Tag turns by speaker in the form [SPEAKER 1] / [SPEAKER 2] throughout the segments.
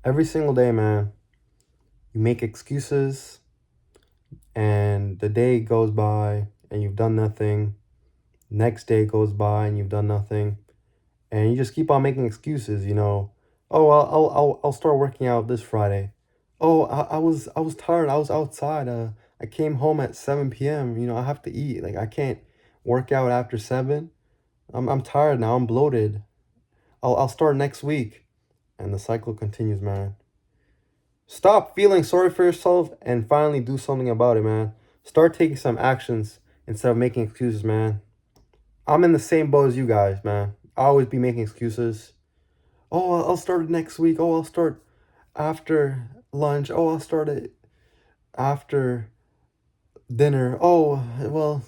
[SPEAKER 1] Every single day, man, you make excuses and the day goes by and you've done nothing. Next day goes by and you've done nothing. And you just keep on making excuses. Oh, I'll start working out this Friday. Oh, I was tired. I was outside. I came home at 7 p.m. I have to eat. Like I can't work out after 7. I'm tired now. I'm bloated. I'll start next week. And the cycle continues, man. Stop feeling sorry for yourself and finally do something about it, man. Start taking some actions instead of making excuses, man. I'm in the same boat as you guys, man. I always be making excuses. Oh, I'll start it next week. Oh, I'll start after lunch. Oh, I'll start it after dinner. Oh, well,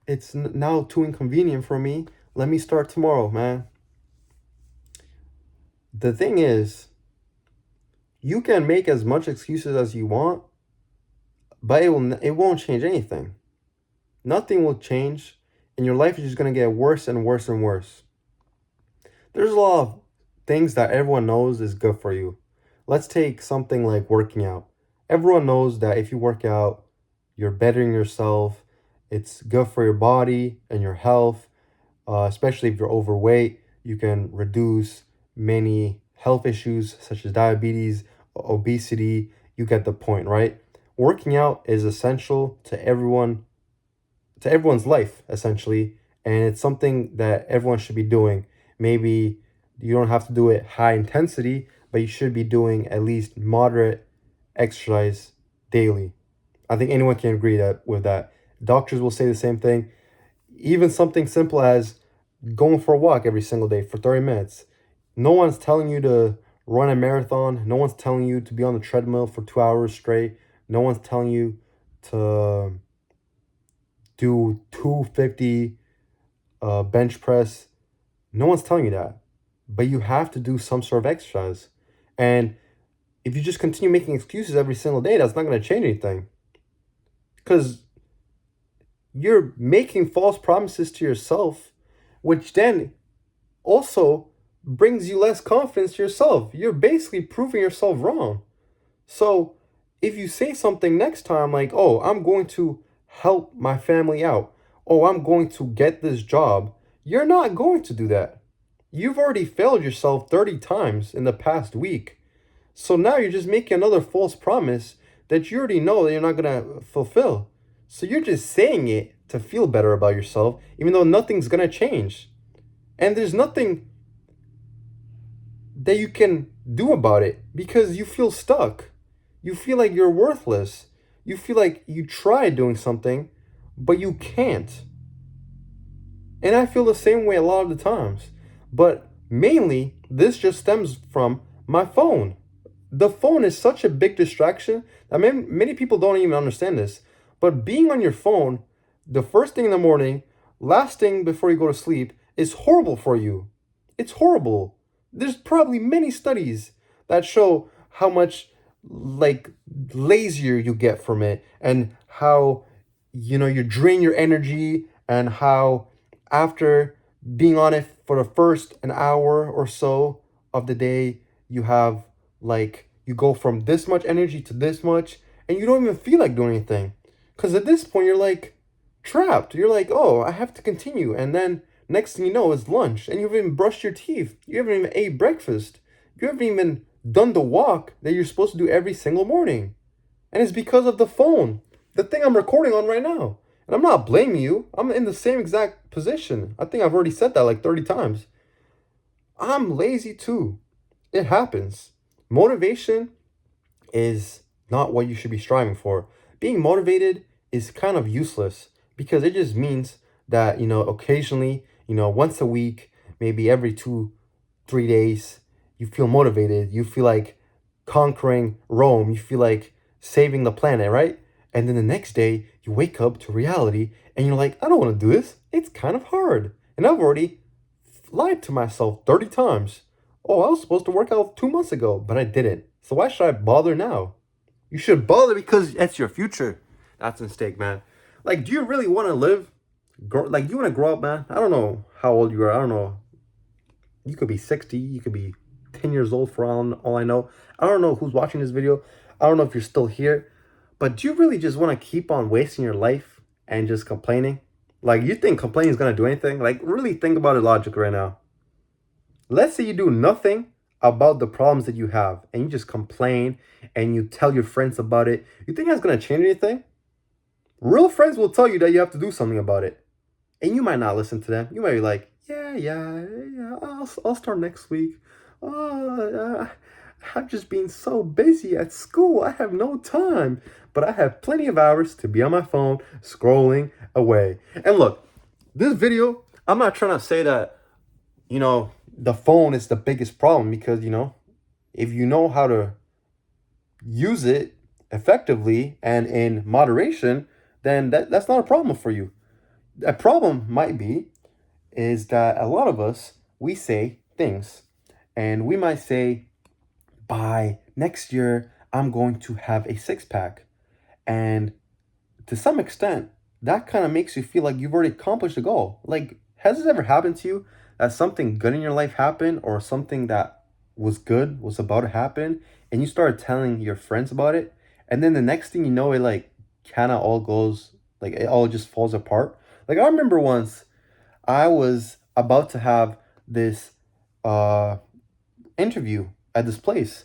[SPEAKER 1] it's now too inconvenient for me. Let me start tomorrow, man. The thing is, you can make as much excuses as you want, but it won't change anything. Nothing will change, and your life is just gonna get worse and worse and worse. There's a lot of things that everyone knows is good for you. Let's take something like working out. Everyone knows that if you work out, you're bettering yourself. It's good for your body and your health, especially if you're overweight. You can reduce many health issues such as diabetes, obesity. You get the point, right? Working out is essential to everyone's life, essentially, and it's something that everyone should be doing. Maybe you don't have to do it high intensity, but you should be doing at least moderate exercise daily. I think anyone can agree with that. Doctors will say the same thing. Even something simple as going for a walk every single day for 30 minutes. No one's telling you to run a marathon. No one's telling you to be on the treadmill for 2 hours straight. No one's telling you to do 250 bench press. No one's telling you that. But you have to do some sort of exercise. And if you just continue making excuses every single day, that's not going to change anything. Because you're making false promises to yourself, which then also brings you less confidence to yourself. You're basically proving yourself wrong. So if you say something next time like, oh, I'm going to help my family out, oh, I'm going to get this job, you're not going to do that. You've already failed yourself 30 times in the past week. So now you're just making another false promise that you already know that you're not going to fulfill. So you're just saying it to feel better about yourself, even though nothing's going to change. And there's nothing that you can do about it because you feel stuck. You feel like you're worthless. You feel like you tried doing something, but you can't. And I feel the same way a lot of the times. But mainly, this just stems from my phone. The phone is such a big distraction that many people don't even understand this. But being on your phone, the first thing in the morning, last thing before you go to sleep, is horrible for you. It's horrible. There's probably many studies that show how much like lazier you get from it and how you drain your energy and how after being on it for the first an hour or so of the day you have like you go from this much energy to this much and you don't even feel like doing anything because at this point you're like trapped. You're like, oh, I have to continue, and then next thing you know it's lunch and you haven't even brushed your teeth, you haven't even ate breakfast, you haven't even done the walk that you're supposed to do every single morning. And it's because of the phone, the thing I'm recording on right now. And I'm not blaming you. I'm in the same exact position. I think I've already said that like 30 times. I'm lazy too. It happens. Motivation is not what you should be striving for. Being motivated is kind of useless because it just means that, occasionally, once a week, maybe every 3 days, you feel motivated. You feel like conquering Rome. You feel like saving the planet, right? And then the next day, you wake up to reality and you're like, I don't want to do this. It's kind of hard. And I've already lied to myself 30 times. Oh, I was supposed to work out 2 months ago, but I didn't. So why should I bother now? You should bother because that's your future. That's a mistake, man. Like, do you really want to live? Like, do you want to grow up, man? I don't know how old you are. I don't know. You could be 60. You could be 10 years old for all I know. I don't know who's watching this video. I don't know if you're still here. But do you really just want to keep on wasting your life and just complaining? Like, you think complaining is going to do anything? Like, really think about it logically right now. Let's say you do nothing about the problems that you have and you just complain and you tell your friends about it. You think that's going to change anything? Real friends will tell you that you have to do something about it. And you might not listen to them. You might be like, yeah, I'll start next week. I've just been so busy at school. I have no time. But I have plenty of hours to be on my phone scrolling away. And look, this video, I'm not trying to say that, the phone is the biggest problem because, if you know how to use it effectively and in moderation, then that's not a problem for you. A problem might be is that a lot of us, we say things and we might say, by next year, I'm going to have a six pack. And to some extent, that kind of makes you feel like you've already accomplished the goal. Like, has this ever happened to you that something good in your life happened or something that was good was about to happen and you started telling your friends about it? And then the next thing you know, it like kind of all goes, like it all just falls apart. Like, I remember once I was about to have this uh, interview at this place,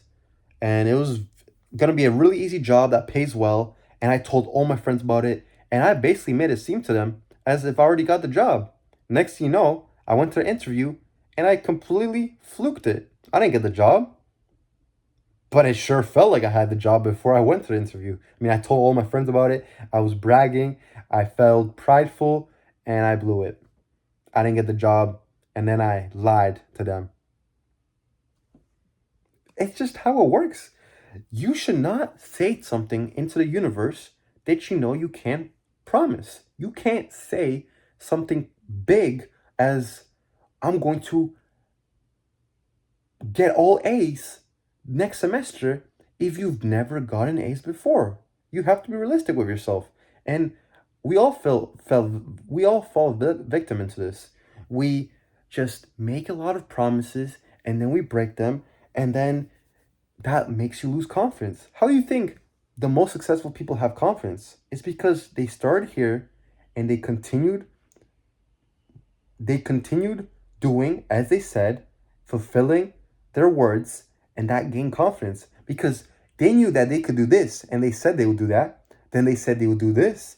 [SPEAKER 1] and it was gonna be a really easy job that pays well. And I told all my friends about it, and I basically made it seem to them as if I already got the job. Next thing you know, I went to the interview, and I completely fluked it. I didn't get the job, but it sure felt like I had the job before I went to the interview. I mean, I told all my friends about it. I was bragging. I felt prideful, and I blew it. I didn't get the job, and then I lied to them. It's just how it works. You should not say something into the universe that you know you can't promise. You can't say something big as I'm going to get all A's next semester if you've never gotten A's before. You have to be realistic with yourself. And we all fall victim into this. We just make a lot of promises and then we break them, and then that makes you lose confidence. How do you think the most successful people have confidence? It's because they started here and they continued doing as they said, fulfilling their words, and that gained confidence because they knew that they could do this and they said they would do that. Then they said they would do this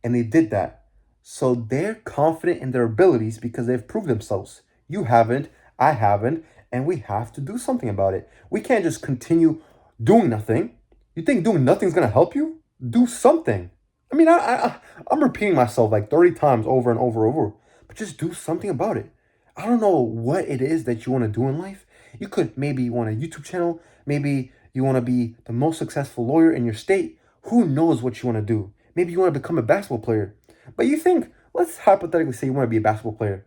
[SPEAKER 1] and they did that. So they're confident in their abilities because they've proved themselves. You haven't, I haven't, and we have to do something about it. We can't just continue doing nothing. You think doing nothing is going to help you? Do something. I mean, I'm repeating myself like 30 times over and over, but just do something about it. I don't know what it is that you want to do in life. You could maybe want a YouTube channel. Maybe you want to be the most successful lawyer in your state. Who knows what you want to do? Maybe you want to become a basketball player. But you think, let's hypothetically say you want to be a basketball player.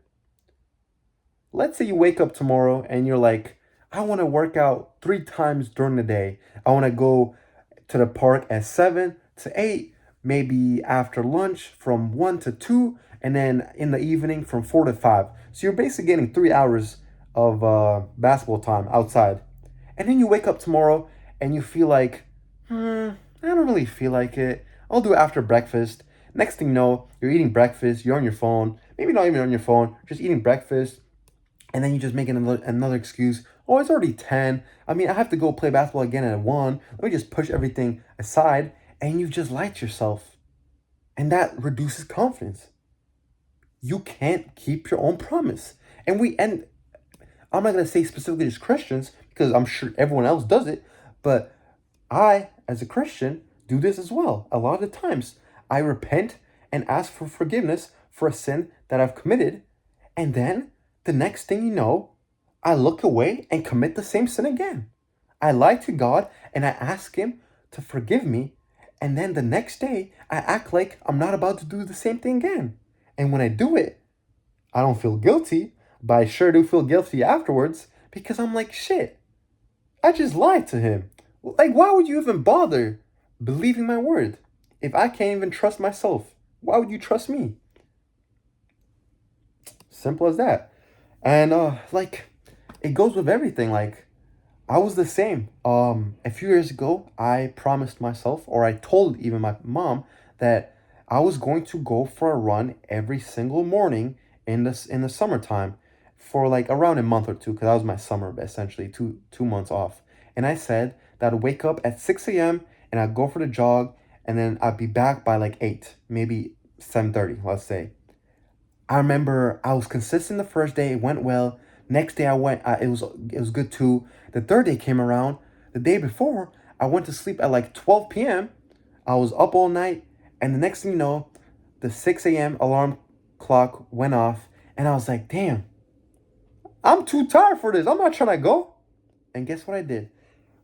[SPEAKER 1] Let's say you wake up tomorrow and you're like, I want to work out 3 times during the day. I want to go to the park at 7 to 8, maybe after lunch from 1 to 2, and then in the evening from 4 to 5. So you're basically getting 3 hours of basketball time outside. And then you wake up tomorrow and you feel like, I don't really feel like it. I'll do it after breakfast. Next thing you know, you're eating breakfast, you're on your phone, maybe not even on your phone, just eating breakfast, and then you just make another excuse. Oh, it's already 10. I mean, I have to go play basketball again at 1. Let me just push everything aside, and you've just lied to yourself. And that reduces confidence. You can't keep your own promise. And I'm not going to say specifically as Christians, because I'm sure everyone else does it, but I, as a Christian, do this as well. A lot of the times, I repent and ask for forgiveness for a sin that I've committed, and then the next thing you know, I look away and commit the same sin again. I lie to God and I ask Him to forgive me, and then the next day, I act like I'm not about to do the same thing again. And when I do it, I don't feel guilty, but I sure do feel guilty afterwards because I'm like, shit, I just lied to Him. Like, why would you even bother believing my word? If I can't even trust myself, why would you trust me? Simple as that. And like, it goes with everything. Like, I was the same. A few years ago, I promised myself, or I told even my mom, that I was going to go for a run every single morning in the summertime for like around a month or two, because that was my summer essentially, two months off. And I said that I'd wake up at 6 a.m. and I'd go for the jog, and then I'd be back by like 8, maybe 7:30, let's say. I remember I was consistent the first day, it went well. Next day I went, it was good too. The third day came around. The day before, I went to sleep at like 12 p.m. I was up all night, and the next thing you know, the 6 a.m. alarm clock went off, and I was like, damn, I'm too tired for this. I'm not trying to go. And guess what I did?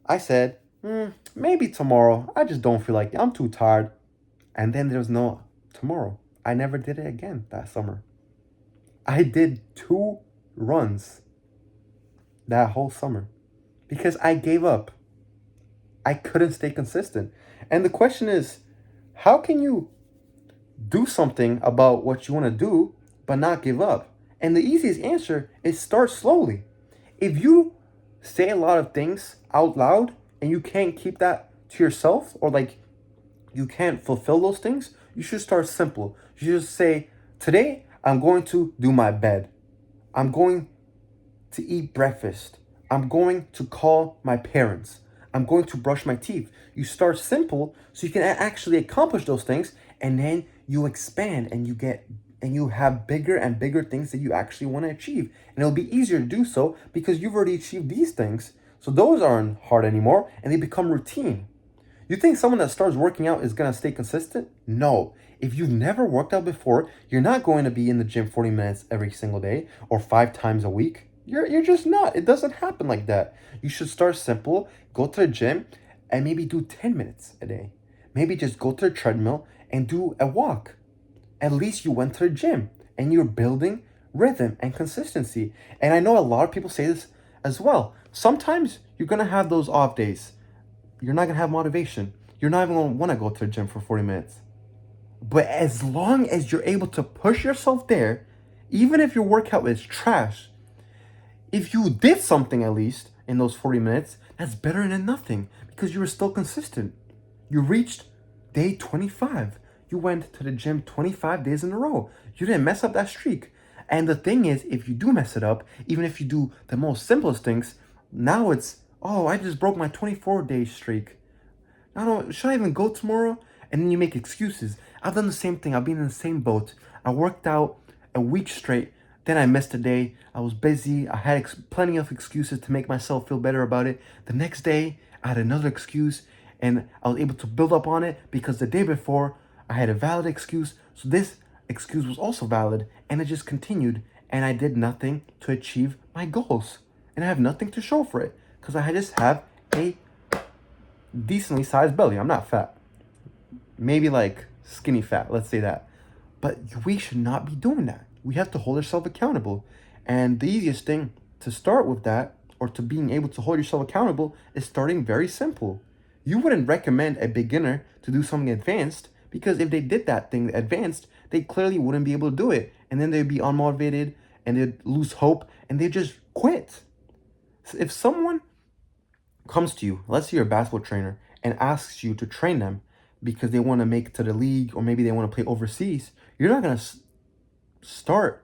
[SPEAKER 1] I said, maybe tomorrow. I just don't feel like it. I'm too tired. And then there was no tomorrow. I never did it again that summer. I did 2 runs that whole summer because I gave up. I couldn't stay consistent. And the question is, how can you do something about what you want to do but not give up? And the easiest answer is start slowly. If you say a lot of things out loud and you can't keep that to yourself, or like you can't fulfill those things, you should start simple. You should just say, today I'm going to do my bed. I'm going to eat breakfast. I'm going to call my parents. I'm going to brush my teeth. You start simple so you can actually accomplish those things, and then you expand and you have bigger and bigger things that you actually want to achieve. And it'll be easier to do so because you've already achieved these things. So those aren't hard anymore and they become routine. You think someone that starts working out is going to stay consistent? No. If you've never worked out before, you're not going to be in the gym 40 minutes every single day or 5 times a week. You're just not. It doesn't happen like that. You should start simple, go to the gym, and maybe do 10 minutes a day. Maybe just go to the treadmill and do a walk. At least you went to the gym and you're building rhythm and consistency. And I know a lot of people say this as well. Sometimes you're going to have those off days. You're not going to have motivation. You're not even going to want to go to the gym for 40 minutes. But as long as you're able to push yourself there, even if your workout is trash, if you did something at least in those 40 minutes, that's better than nothing because you were still consistent. You reached day 25. You went to the gym 25 days in a row. You didn't mess up that streak. And the thing is, if you do mess it up, even if you do the most simplest things, now it's, oh, I just broke my 24-day streak. I don't, should I even go tomorrow? And then you make excuses. I've done the same thing. I've been in the same boat. I worked out a week straight. Then I missed a day. I was busy. I had plenty of excuses to make myself feel better about it. The next day, I had another excuse, and I was able to build up on it because the day before, I had a valid excuse. So this excuse was also valid, and it just continued. And I did nothing to achieve my goals. And I have nothing to show for it because I just have a decently sized belly. I'm not fat. Maybe like skinny fat, let's say that. But we should not be doing that. We have to hold ourselves accountable. And the easiest thing to start with that, or to being able to hold yourself accountable, is starting very simple. You wouldn't recommend a beginner to do something advanced because if they did that thing advanced, they clearly wouldn't be able to do it. And then they'd be unmotivated and they'd lose hope and they'd just quit. So if someone comes to you, let's say you're a basketball trainer, and asks you to train them because they want to make it to the league or maybe they want to play overseas, you're not going to start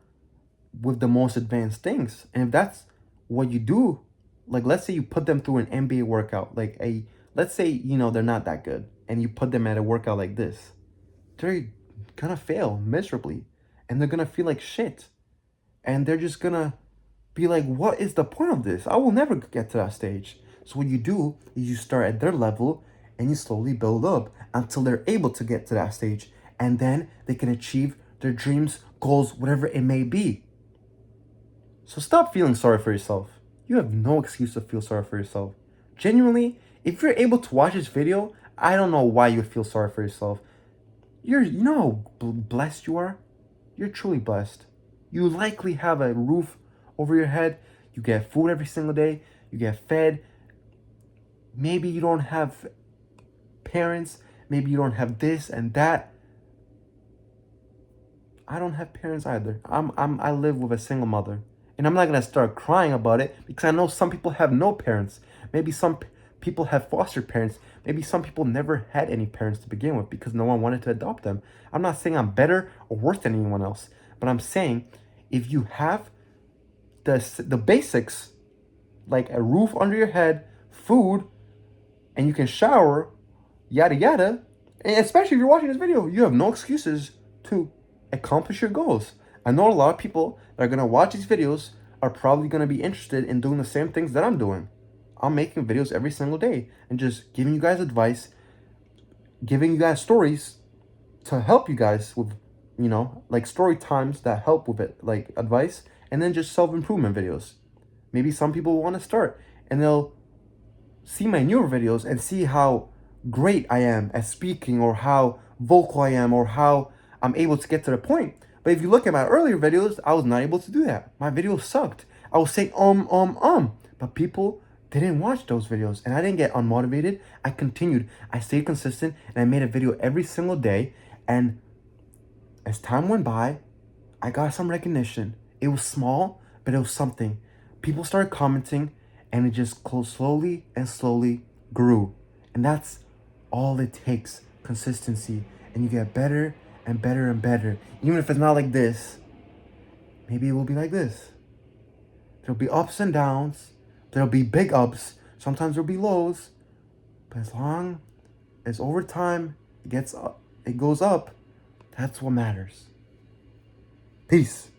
[SPEAKER 1] with the most advanced things. And if that's what you do, like let's say you put them through an NBA workout, let's say, they're not that good and you put them at a workout like this, they're going to fail miserably and they're going to feel like shit. And they're just going to be like, what is the point of this? I will never get to that stage. So what you do is you start at their level and you slowly build up until they're able to get to that stage. And then they can achieve their dreams, goals, whatever it may be. So stop feeling sorry for yourself. You have no excuse to feel sorry for yourself. Genuinely, if you're able to watch this video, I don't know why you would feel sorry for yourself. You know how blessed you are? You're truly blessed. You likely have a roof over your head. You get food every single day. You get fed. Maybe you don't have parents. Maybe you don't have this and that. I don't have parents either. I live with a single mother. And I'm not gonna start crying about it because I know some people have no parents. Maybe people have foster parents. Maybe some people never had any parents to begin with because no one wanted to adopt them. I'm not saying I'm better or worse than anyone else, but I'm saying if you have the basics, like a roof under your head, food, and you can shower, yada yada, and especially if you're watching this video, you have no excuses to accomplish your goals. I know a lot of people that are going to watch these videos are probably going to be interested in doing the same things that I'm doing. I'm making videos every single day and just giving you guys advice, giving you guys stories to help you guys with, like story times that help with it, like advice, and then just self-improvement videos. Maybe some people want to start and they'll see my newer videos and see how great I am at speaking or how vocal I am or how I'm able to get to the point. But if you look at my earlier videos, I was not able to do that. My videos sucked. I was saying but people didn't watch those videos and I didn't get unmotivated. I continued. I stayed consistent and I made a video every single day, and as time went by, I got some recognition. It was small, but it was something. People started commenting, and it just slowly and slowly grew. And that's all it takes, consistency. And you get better and better and better. Even if it's not like this, maybe it will be like this. There'll be ups and downs. There'll be big ups. Sometimes there'll be lows. But as long as over time it goes up, that's what matters. Peace.